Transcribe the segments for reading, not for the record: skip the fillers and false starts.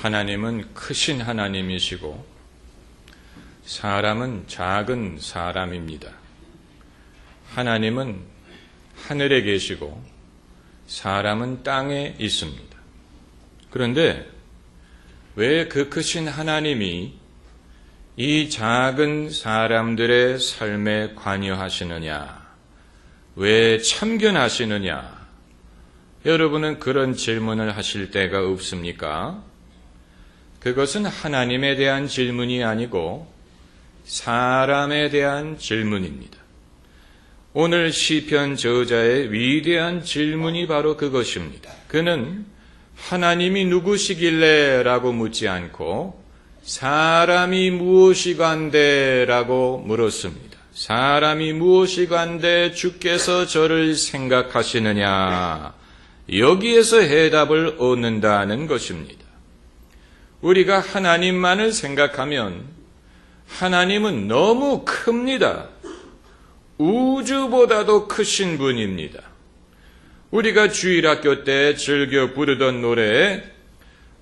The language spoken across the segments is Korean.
하나님은 크신 하나님이시고 사람은 작은 사람입니다. 하나님은 하늘에 계시고 사람은 땅에 있습니다. 그런데 왜 그 크신 하나님이 이 작은 사람들의 삶에 관여하시느냐? 왜 참견하시느냐? 여러분은 그런 질문을 하실 때가 없습니까? 그것은 하나님에 대한 질문이 아니고 사람에 대한 질문입니다. 오늘 시편 저자의 위대한 질문이 바로 그것입니다. 그는 하나님이 누구시길래? 라고 묻지 않고 사람이 무엇이간데? 라고 물었습니다. 사람이 무엇이간데 주께서 저를 생각하시느냐? 여기에서 해답을 얻는다는 것입니다. 우리가 하나님만을 생각하면 하나님은 너무 큽니다. 우주보다도 크신 분입니다. 우리가 주일학교 때 즐겨 부르던 노래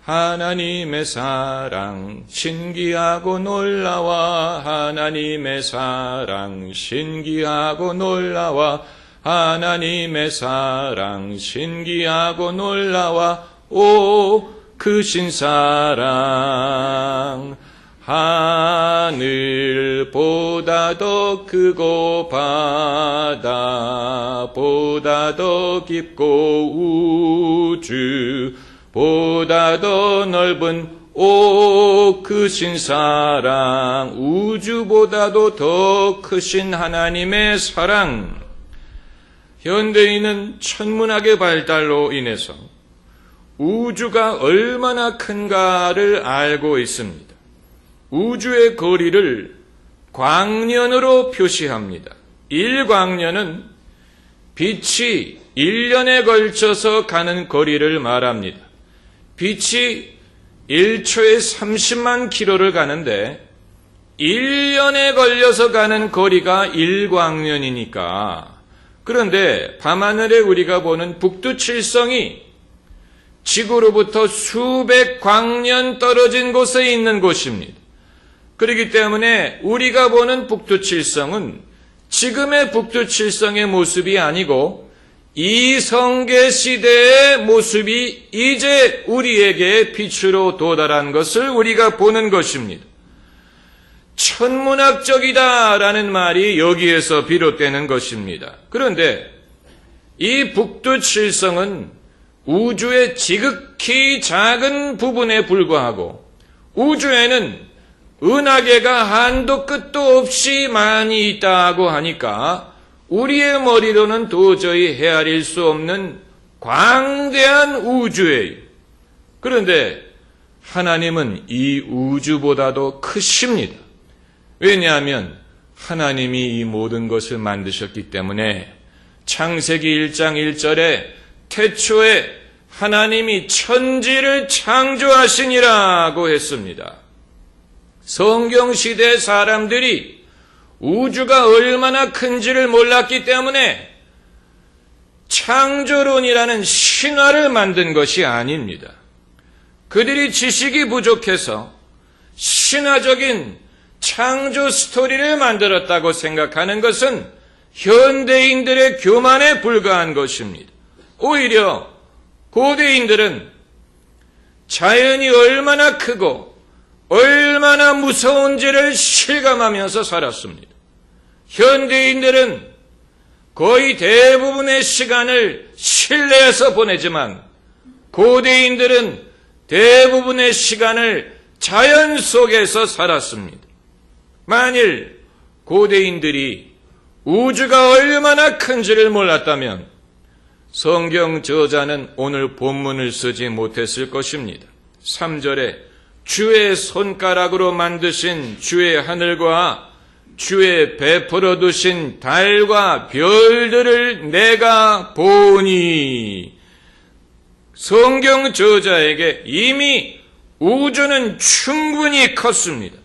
하나님의 사랑 신기하고 놀라워 하나님의 사랑 신기하고 놀라워 하나님의 사랑 신기하고 놀라워 오 크신 사랑 하늘보다 더 크고 바다보다 더 깊고 우주보다 더 넓은 오 크신 사랑 우주보다도 더 크신 하나님의 사랑. 현대인은 천문학의 발달로 인해서 우주가 얼마나 큰가를 알고 있습니다. 우주의 거리를 광년으로 표시합니다. 1광년은 빛이 1년에 걸쳐서 가는 거리를 말합니다. 빛이 1초에 30만 킬로를 가는데 1년에 걸려서 가는 거리가 1광년이니까 그런데 밤하늘에 우리가 보는 북두칠성이 지구로부터 수백 광년 떨어진 곳에 있는 곳입니다. 그렇기 때문에 우리가 보는 북두칠성은 지금의 북두칠성의 모습이 아니고 이성계 시대의 모습이 이제 우리에게 빛으로 도달한 것을 우리가 보는 것입니다. 천문학적이다라는 말이 여기에서 비롯되는 것입니다. 그런데 이 북두칠성은 우주의 지극히 작은 부분에 불과하고 우주에는 은하계가 한도 끝도 없이 많이 있다고 하니까 우리의 머리로는 도저히 헤아릴 수 없는 광대한 우주예요. 그런데 하나님은 이 우주보다도 크십니다. 왜냐하면 하나님이 이 모든 것을 만드셨기 때문에 창세기 1장 1절에 태초에 하나님이 천지를 창조하시니라고 했습니다. 성경시대 사람들이 우주가 얼마나 큰지를 몰랐기 때문에 창조론이라는 신화를 만든 것이 아닙니다. 그들이 지식이 부족해서 신화적인 창조 스토리를 만들었다고 생각하는 것은 현대인들의 교만에 불과한 것입니다. 오히려 고대인들은 자연이 얼마나 크고 얼마나 무서운지를 실감하면서 살았습니다. 현대인들은 거의 대부분의 시간을 실내에서 보내지만 고대인들은 대부분의 시간을 자연 속에서 살았습니다. 만일 고대인들이 우주가 얼마나 큰지를 몰랐다면 성경 저자는 오늘 본문을 쓰지 못했을 것입니다. 3절에 주의 손가락으로 만드신 주의 하늘과 주의 베풀어 두신 달과 별들을 내가 보니 성경 저자에게 이미 우주는 충분히 컸습니다.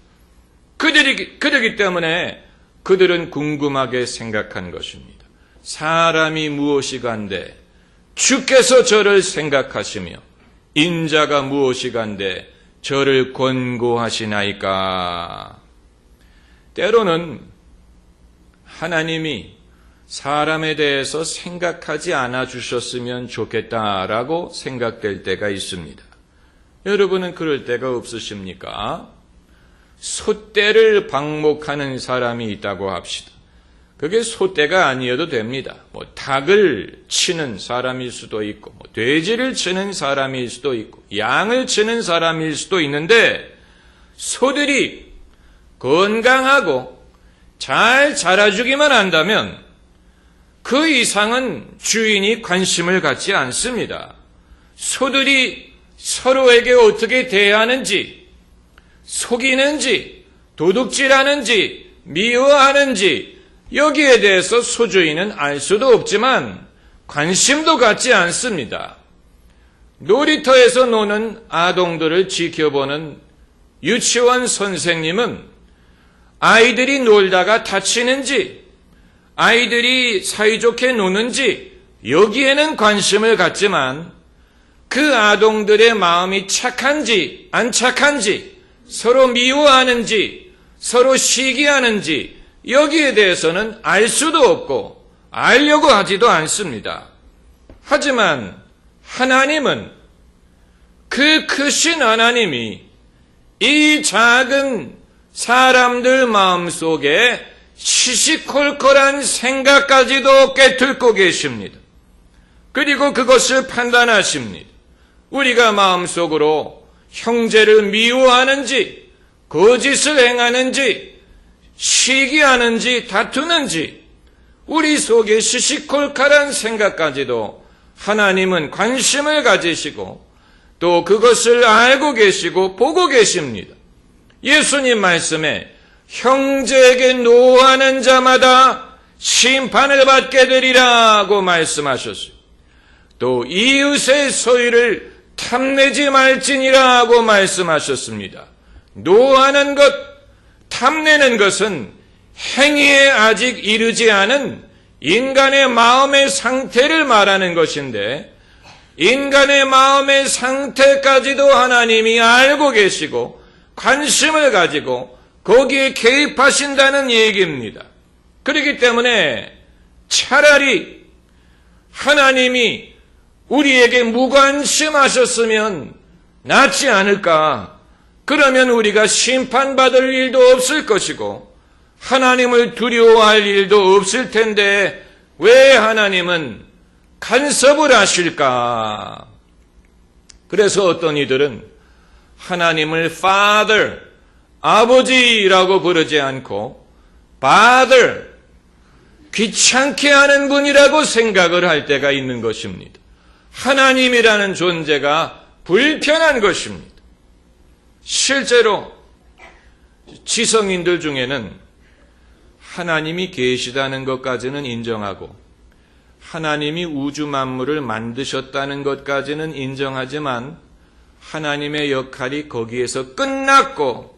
그러기 때문에 그들은 궁금하게 생각한 것입니다. 사람이 무엇이간데 주께서 저를 생각하시며 인자가 무엇이간데 저를 권고하시나이까? 때로는 하나님이 사람에 대해서 생각하지 않아 주셨으면 좋겠다라고 생각될 때가 있습니다. 여러분은 그럴 때가 없으십니까? 소떼를 방목하는 사람이 있다고 합시다. 그게 소떼가 아니어도 됩니다. 닭을 치는 사람일 수도 있고, 돼지를 치는 사람일 수도 있고, 양을 치는 사람일 수도 있는데, 소들이 건강하고 잘 자라주기만 한다면 그 이상은 주인이 관심을 갖지 않습니다. 소들이 서로에게 어떻게 대하는지, 속이는지, 도둑질하는지, 미워하는지 여기에 대해서 소주인은 알 수도 없지만 관심도 갖지 않습니다. 놀이터에서 노는 아동들을 지켜보는 유치원 선생님은 아이들이 놀다가 다치는지, 아이들이 사이좋게 노는지 여기에는 관심을 갖지만 그 아동들의 마음이 착한지 안 착한지, 서로 미워하는지 서로 시기하는지 여기에 대해서는 알 수도 없고 알려고 하지도 않습니다. 하지만 하나님은, 그 크신 하나님이 이 작은 사람들 마음속에 시시콜콜한 생각까지도 꿰뚫고 계십니다. 그리고 그것을 판단하십니다. 우리가 마음속으로 형제를 미워하는지, 거짓을 행하는지, 시기하는지, 다투는지, 우리 속에 시시콜콜한 생각까지도 하나님은 관심을 가지시고 또 그것을 알고 계시고 보고 계십니다. 예수님 말씀에 형제에게 노하는 자마다 심판을 받게 되리라고 말씀하셨어요. 또 이웃의 소유를 탐내지 말지니라고 말씀하셨습니다. 노하는 것, 탐내는 것은 행위에 아직 이르지 않은 인간의 마음의 상태를 말하는 것인데, 인간의 마음의 상태까지도 하나님이 알고 계시고 관심을 가지고 거기에 개입하신다는 얘기입니다. 그렇기 때문에 차라리 하나님이 우리에게 무관심하셨으면 낫지 않을까? 그러면 우리가 심판받을 일도 없을 것이고 하나님을 두려워할 일도 없을 텐데 왜 하나님은 간섭을 하실까? 그래서 어떤 이들은 하나님을 Father, 아버지라고 부르지 않고 Father, 귀찮게 하는 분이라고 생각을 할 때가 있는 것입니다. 하나님이라는 존재가 불편한 것입니다. 실제로 지성인들 중에는 하나님이 계시다는 것까지는 인정하고 하나님이 우주 만물을 만드셨다는 것까지는 인정하지만 하나님의 역할이 거기에서 끝났고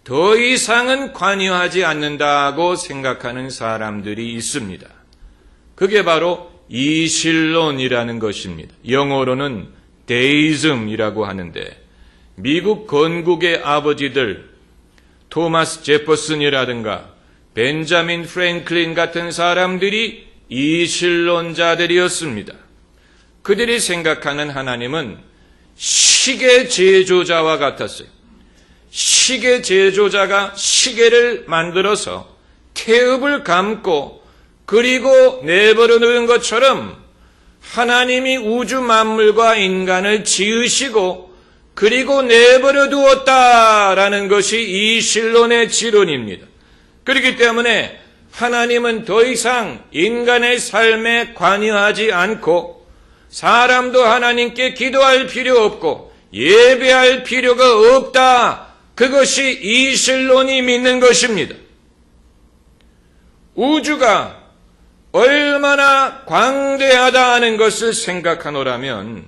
더 이상은 관여하지 않는다고 생각하는 사람들이 있습니다. 그게 바로 이신론이라는 것입니다. 영어로는 데이즘이라고 하는데 미국 건국의 아버지들 토마스 제퍼슨이라든가 벤자민 프랭클린 같은 사람들이 이신론자들이었습니다. 그들이 생각하는 하나님은 시계 제조자와 같았어요. 시계 제조자가 시계를 만들어서 태엽을 감고 그리고 내버려 두는 것처럼 하나님이 우주 만물과 인간을 지으시고 그리고 내버려 두었다라는 것이 이신론의 지론입니다. 그렇기 때문에 하나님은 더 이상 인간의 삶에 관여하지 않고 사람도 하나님께 기도할 필요 없고 예배할 필요가 없다. 그것이 이신론이 믿는 것입니다. 우주가 얼마나 광대하다 하는 것을 생각하노라면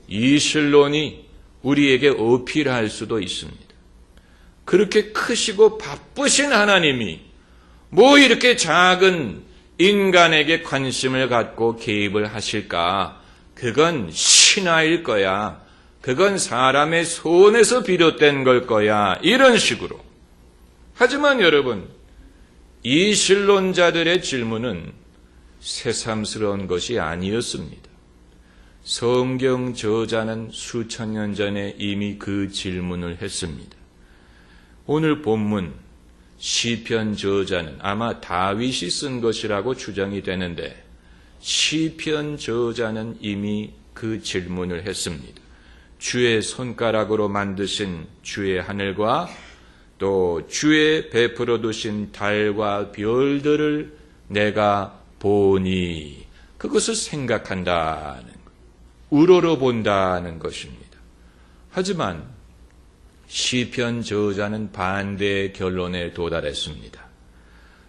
이신론이 우리에게 어필할 수도 있습니다. 그렇게 크시고 바쁘신 하나님이 뭐 이렇게 작은 인간에게 관심을 갖고 개입을 하실까? 그건 신화일 거야. 그건 사람의 손에서 비롯된 걸 거야. 이런 식으로. 하지만 여러분, 이 신론자들의 질문은 새삼스러운 것이 아니었습니다. 성경 저자는 수천 년 전에 이미 그 질문을 했습니다. 오늘 본문 시편 저자는 아마 다윗이 쓴 것이라고 추정이 되는데 시편 저자는 이미 그 질문을 했습니다. 주의 손가락으로 만드신 주의 하늘과 또 주의 베풀어 두신 달과 별들을 내가 보니 그것을 생각한다는 것, 우러러본다는 것입니다. 하지만 시편 저자는 반대의 결론에 도달했습니다.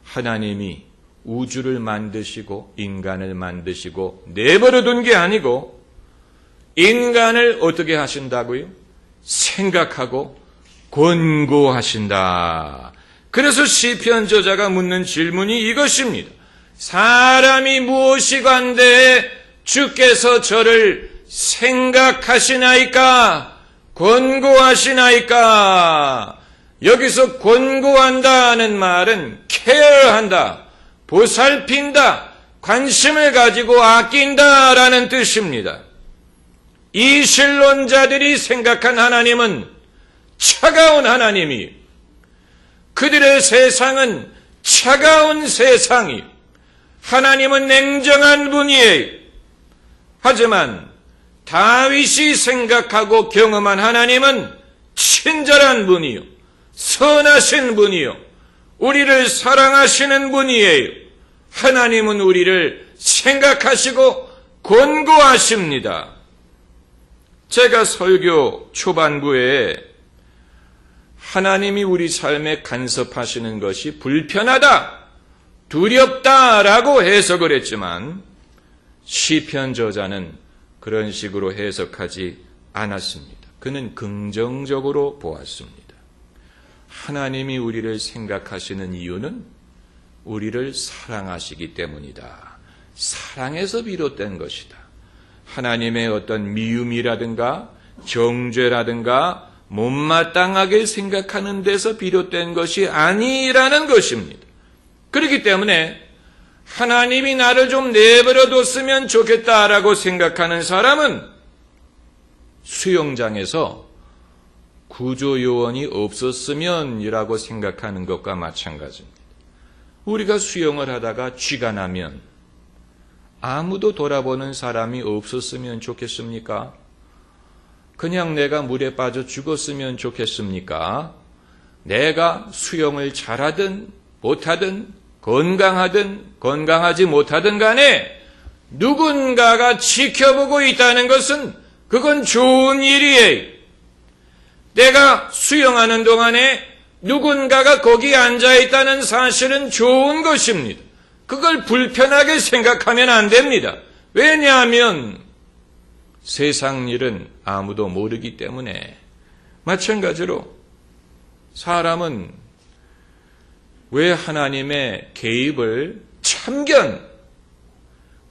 하나님이 우주를 만드시고 인간을 만드시고 내버려 둔 게 아니고 인간을 어떻게 하신다고요? 생각하고 권고하신다. 그래서 시편 저자가 묻는 질문이 이것입니다. 사람이 무엇이 관대해 주께서 저를 생각하시나이까? 권고하시나이까? 여기서 권고한다는 말은 케어한다, 보살핀다, 관심을 가지고 아낀다라는 뜻입니다. 이 신론자들이 생각한 하나님은 차가운 하나님이, 그들의 세상은 차가운 세상이, 하나님은 냉정한 분이에요. 하지만 다윗이 생각하고 경험한 하나님은 친절한 분이요, 선하신 분이요, 우리를 사랑하시는 분이에요. 하나님은 우리를 생각하시고 권고하십니다. 제가 설교 초반부에 하나님이 우리 삶에 간섭하시는 것이 불편하다, 두렵다라고 해석을 했지만 시편 저자는 그런 식으로 해석하지 않았습니다. 그는 긍정적으로 보았습니다. 하나님이 우리를 생각하시는 이유는 우리를 사랑하시기 때문이다. 사랑에서 비롯된 것이다. 하나님의 어떤 미움이라든가 정죄라든가 못마땅하게 생각하는 데서 비롯된 것이 아니라는 것입니다. 그렇기 때문에 하나님이 나를 좀 내버려 뒀으면 좋겠다라고 생각하는 사람은 수영장에서 구조요원이 없었으면이라고 생각하는 것과 마찬가지입니다. 우리가 수영을 하다가 쥐가 나면 아무도 돌아보는 사람이 없었으면 좋겠습니까? 그냥 내가 물에 빠져 죽었으면 좋겠습니까? 내가 수영을 잘하든 못하든 건강하든 건강하지 못하든 간에 누군가가 지켜보고 있다는 것은 그건 좋은 일이에요. 내가 수영하는 동안에 누군가가 거기 앉아있다는 사실은 좋은 것입니다. 그걸 불편하게 생각하면 안 됩니다. 왜냐하면 세상 일은 아무도 모르기 때문에. 마찬가지로 사람은 왜 하나님의 개입을 참견,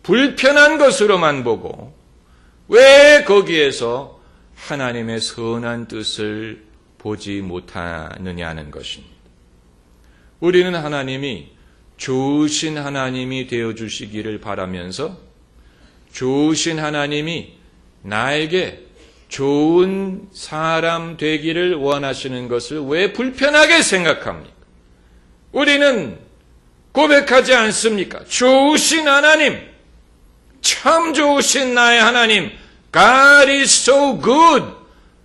불편한 것으로만 보고 왜 거기에서 하나님의 선한 뜻을 보지 못하느냐는 것입니다. 우리는 하나님이 좋으신 하나님이 되어주시기를 바라면서 좋으신 하나님이 나에게 좋은 사람 되기를 원하시는 것을 왜 불편하게 생각합니까? 우리는 고백하지 않습니까? 좋으신 하나님, 참 좋으신 나의 하나님, God is so good.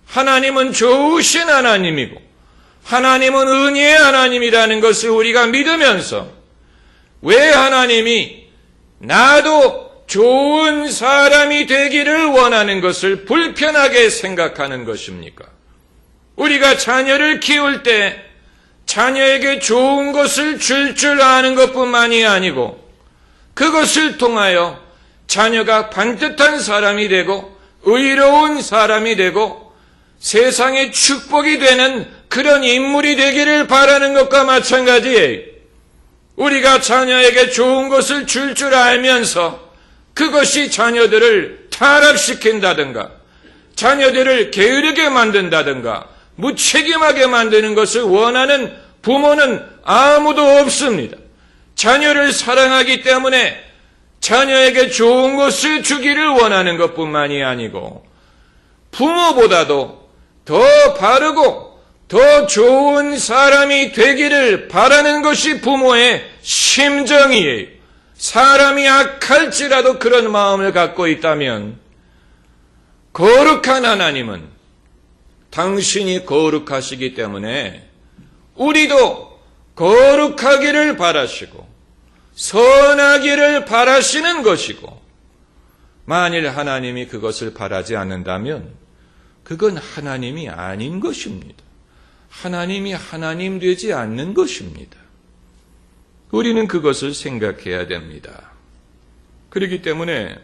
하나님은 좋으신 하나님이고 하나님은 은혜의 하나님이라는 것을 우리가 믿으면서 왜 하나님이 나도 좋은 사람이 되기를 원하는 것을 불편하게 생각하는 것입니까? 우리가 자녀를 키울 때 자녀에게 좋은 것을 줄 아는 것뿐만이 아니고 그것을 통하여 자녀가 반듯한 사람이 되고 의로운 사람이 되고 세상의 축복이 되는 그런 인물이 되기를 바라는 것과 마찬가지예요. 우리가 자녀에게 좋은 것을 줄 알면서 그것이 자녀들을 타락시킨다든가 자녀들을 게으르게 만든다든가 무책임하게 만드는 것을 원하는 부모는 아무도 없습니다. 자녀를 사랑하기 때문에 자녀에게 좋은 것을 주기를 원하는 것뿐만이 아니고 부모보다도 더 바르고 더 좋은 사람이 되기를 바라는 것이 부모의 심정이에요. 사람이 악할지라도 그런 마음을 갖고 있다면 거룩한 하나님은 당신이 거룩하시기 때문에 우리도 거룩하기를 바라시고 선하기를 바라시는 것이고, 만일 하나님이 그것을 바라지 않는다면 그건 하나님이 아닌 것입니다. 하나님이 하나님 되지 않는 것입니다. 우리는 그것을 생각해야 됩니다. 그렇기 때문에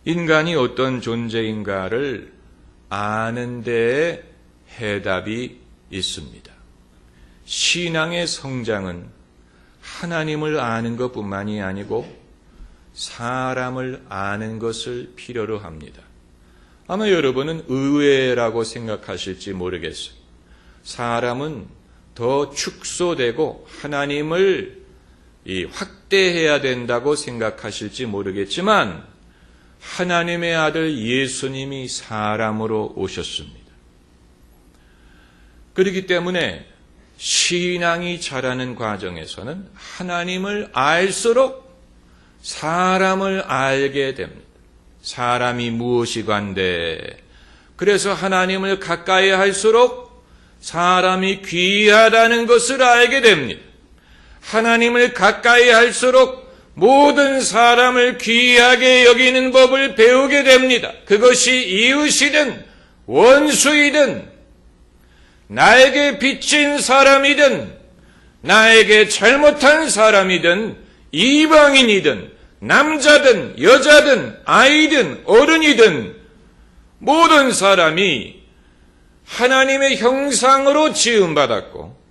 인간이 어떤 존재인가를 아는 데에 해답이 있습니다. 신앙의 성장은 하나님을 아는 것뿐만이 아니고 사람을 아는 것을 필요로 합니다. 아마 여러분은 의외라고 생각하실지 모르겠어요. 사람은 더 축소되고 하나님을 확대해야 된다고 생각하실지 모르겠지만 하나님의 아들 예수님이 사람으로 오셨습니다. 그렇기 때문에 신앙이 자라는 과정에서는 하나님을 알수록 사람을 알게 됩니다. 사람이 무엇이간데, 그래서 하나님을 가까이 할수록 사람이 귀하다는 것을 알게 됩니다. 하나님을 가까이 할수록 모든 사람을 귀하게 여기는 법을 배우게 됩니다. 그것이 이웃이든 원수이든 나에게 빚진 사람이든 나에게 잘못한 사람이든 이방인이든 남자든 여자든 아이든 어른이든 모든 사람이 하나님의 형상으로 지음받았고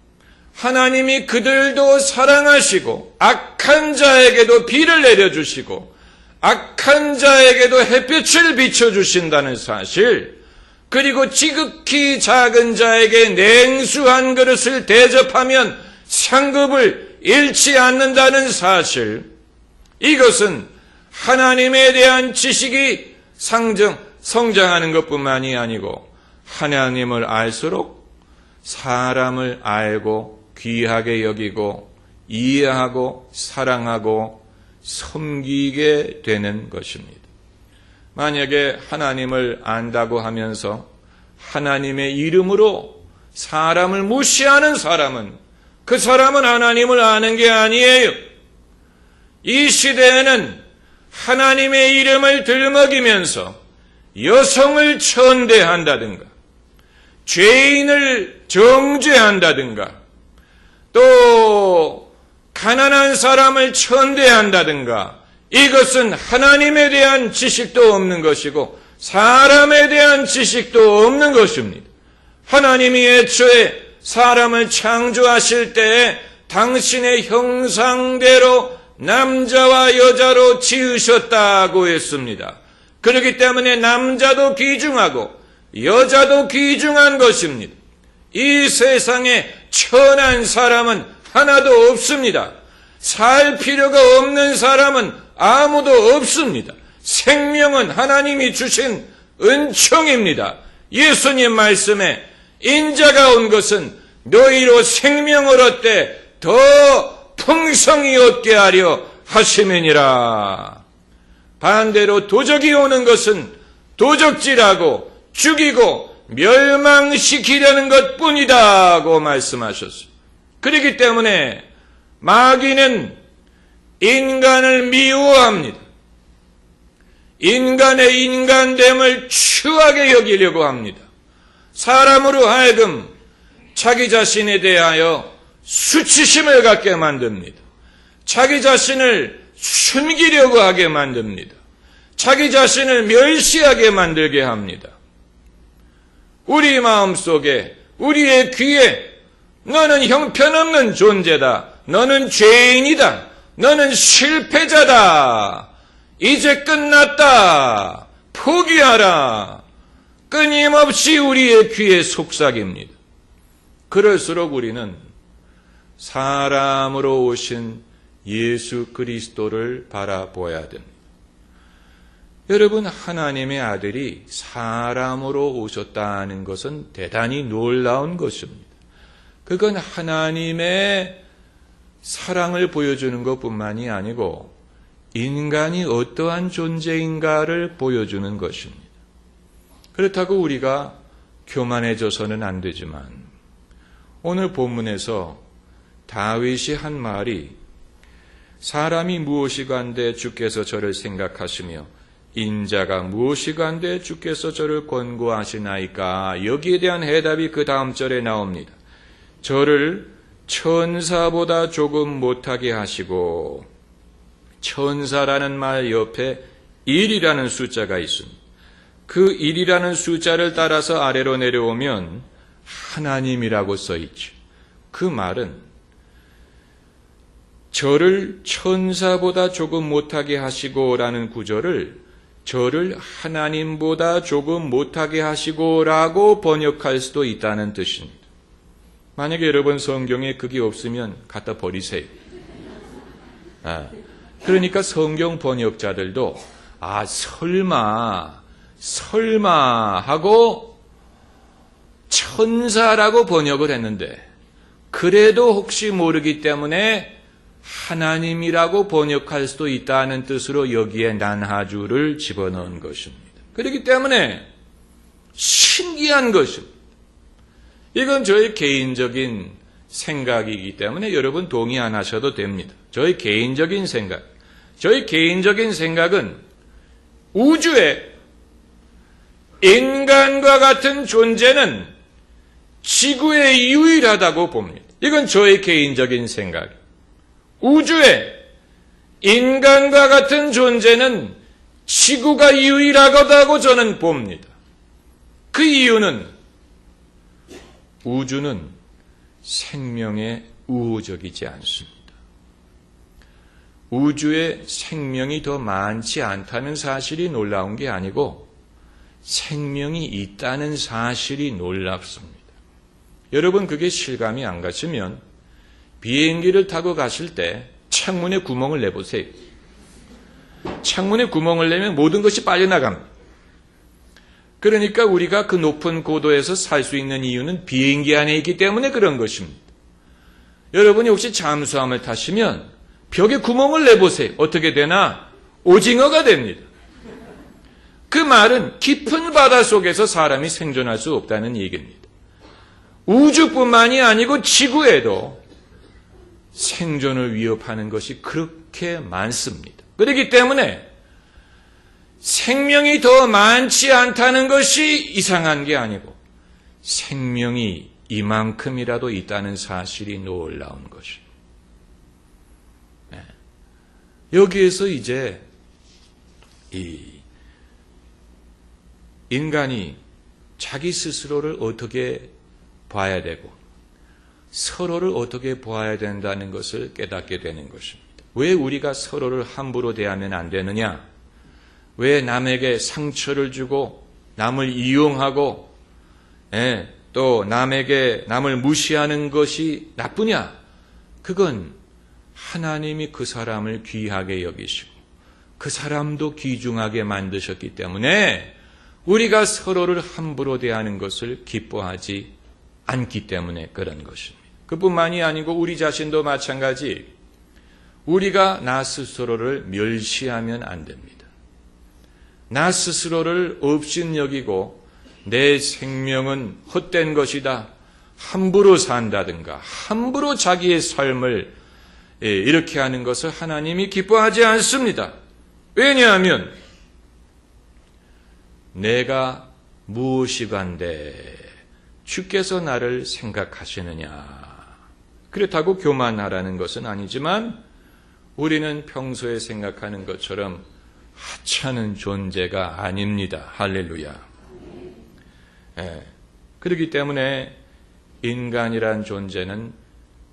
하나님이 그들도 사랑하시고 악한 자에게도 비를 내려주시고 악한 자에게도 햇빛을 비춰주신다는 사실, 그리고 지극히 작은 자에게 냉수한 그릇을 대접하면 상급을 잃지 않는다는 사실, 이것은 하나님에 대한 지식이 성장하는 것뿐만이 아니고 하나님을 알수록 사람을 알고 귀하게 여기고 이해하고 사랑하고 섬기게 되는 것입니다. 만약에 하나님을 안다고 하면서 하나님의 이름으로 사람을 무시하는 사람은 그 사람은 하나님을 아는 게 아니에요. 이 시대에는 하나님의 이름을 들먹이면서 여성을 천대한다든가 죄인을 정죄한다든가 또 가난한 사람을 천대한다든가, 이것은 하나님에 대한 지식도 없는 것이고 사람에 대한 지식도 없는 것입니다. 하나님이 애초에 사람을 창조하실 때에 당신의 형상대로 남자와 여자로 지으셨다고 했습니다. 그렇기 때문에 남자도 귀중하고 여자도 귀중한 것입니다. 이 세상에 천한 사람은 하나도 없습니다. 살 필요가 없는 사람은 아무도 없습니다. 생명은 하나님이 주신 은총입니다. 예수님 말씀에 인자가 온 것은 너희로 생명을 얻되 더 풍성히 얻게 하려 하심이니라. 반대로 도적이 오는 것은 도적질하고 죽이고 멸망시키려는 것뿐이다고 말씀하셨습니다. 그렇기 때문에 마귀는 인간을 미워합니다. 인간의 인간됨을 추하게 여기려고 합니다. 사람으로 하여금 자기 자신에 대하여 수치심을 갖게 만듭니다. 자기 자신을 숨기려고 하게 만듭니다. 자기 자신을 멸시하게 만들게 합니다. 우리 마음속에, 우리의 귀에 너는 형편없는 존재다. 너는 죄인이다. 너는 실패자다. 이제 끝났다. 포기하라. 끊임없이 우리의 귀에 속삭입니다. 그럴수록 우리는 사람으로 오신 예수 그리스도를 바라보아야 됩니다. 여러분, 하나님의 아들이 사람으로 오셨다는 것은 대단히 놀라운 것입니다. 그건 하나님의 사랑을 보여주는 것뿐만이 아니고 인간이 어떠한 존재인가를 보여주는 것입니다. 그렇다고 우리가 교만해져서는 안 되지만 오늘 본문에서 다윗이 한 말이 사람이 무엇이간데 주께서 저를 생각하시며 인자가 무엇이간데 주께서 저를 권고하시나이까. 여기에 대한 해답이 그 다음 절에 나옵니다. 저를 천사보다 조금 못하게 하시고, 천사라는 말 옆에 1이라는 숫자가 있습니다. 그 1이라는 숫자를 따라서 아래로 내려오면 하나님이라고 써있죠. 그 말은 저를 천사보다 조금 못하게 하시고라는 구절을 저를 하나님보다 조금 못하게 하시고라고 번역할 수도 있다는 뜻입니다. 만약에 여러분 성경에 그게 없으면 갖다 버리세요. 그러니까 성경 번역자들도 설마 하고 천사라고 번역을 했는데 그래도 혹시 모르기 때문에 하나님이라고 번역할 수도 있다는 뜻으로 여기에 난하주를 집어넣은 것입니다. 그렇기 때문에 신기한 것입니다. 이건 저의 개인적인 생각이기 때문에 여러분 동의 안 하셔도 됩니다. 저의 개인적인 생각은 우주에 인간과 같은 존재는 지구에 유일하다고 봅니다. 이건 저의 개인적인 생각입니다. 우주에 인간과 같은 존재는 지구가 유일하다고 저는 봅니다. 그 이유는 우주는 생명에 우호적이지 않습니다. 우주에 생명이 더 많지 않다는 사실이 놀라운 게 아니고 생명이 있다는 사실이 놀랍습니다. 여러분 그게 실감이 안 가시면 비행기를 타고 가실 때 창문에 구멍을 내보세요. 창문에 구멍을 내면 모든 것이 빠져나갑니다. 그러니까 우리가 그 높은 고도에서 살 수 있는 이유는 비행기 안에 있기 때문에 그런 것입니다. 여러분이 혹시 잠수함을 타시면 벽에 구멍을 내보세요. 어떻게 되나? 오징어가 됩니다. 그 말은 깊은 바다 속에서 사람이 생존할 수 없다는 얘기입니다. 우주뿐만이 아니고 지구에도 생존을 위협하는 것이 그렇게 많습니다. 그렇기 때문에 생명이 더 많지 않다는 것이 이상한 게 아니고 생명이 이만큼이라도 있다는 사실이 놀라운 것입니다. 여기에서 이제 인간이 자기 스스로를 어떻게 봐야 되고 서로를 어떻게 보아야 된다는 것을 깨닫게 되는 것입니다. 왜 우리가 서로를 함부로 대하면 안 되느냐? 왜 남에게 상처를 주고 남을 이용하고 또 남을 무시하는 것이 나쁘냐? 그건 하나님이 그 사람을 귀하게 여기시고 그 사람도 귀중하게 만드셨기 때문에 우리가 서로를 함부로 대하는 것을 기뻐하지 않기 때문에 그런 것입니다. 그뿐만이 아니고 우리 자신도 마찬가지 우리가 나 스스로를 멸시하면 안 됩니다. 나 스스로를 업신여기고 내 생명은 헛된 것이다. 함부로 산다든가 함부로 자기의 삶을 이렇게 하는 것을 하나님이 기뻐하지 않습니다. 왜냐하면 내가 무엇이간데 주께서 나를 생각하시느냐. 그렇다고 교만하라는 것은 아니지만 우리는 평소에 생각하는 것처럼 하찮은 존재가 아닙니다. 할렐루야. 그렇기 때문에 인간이란 존재는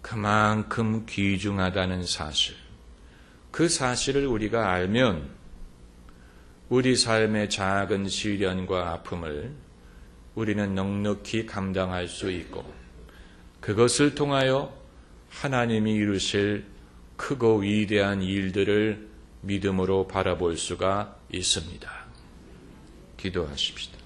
그만큼 귀중하다는 사실, 그 사실을 우리가 알면 우리 삶의 작은 시련과 아픔을 우리는 넉넉히 감당할 수 있고 그것을 통하여 하나님이 이루실 크고 위대한 일들을 믿음으로 바라볼 수가 있습니다. 기도하십시다.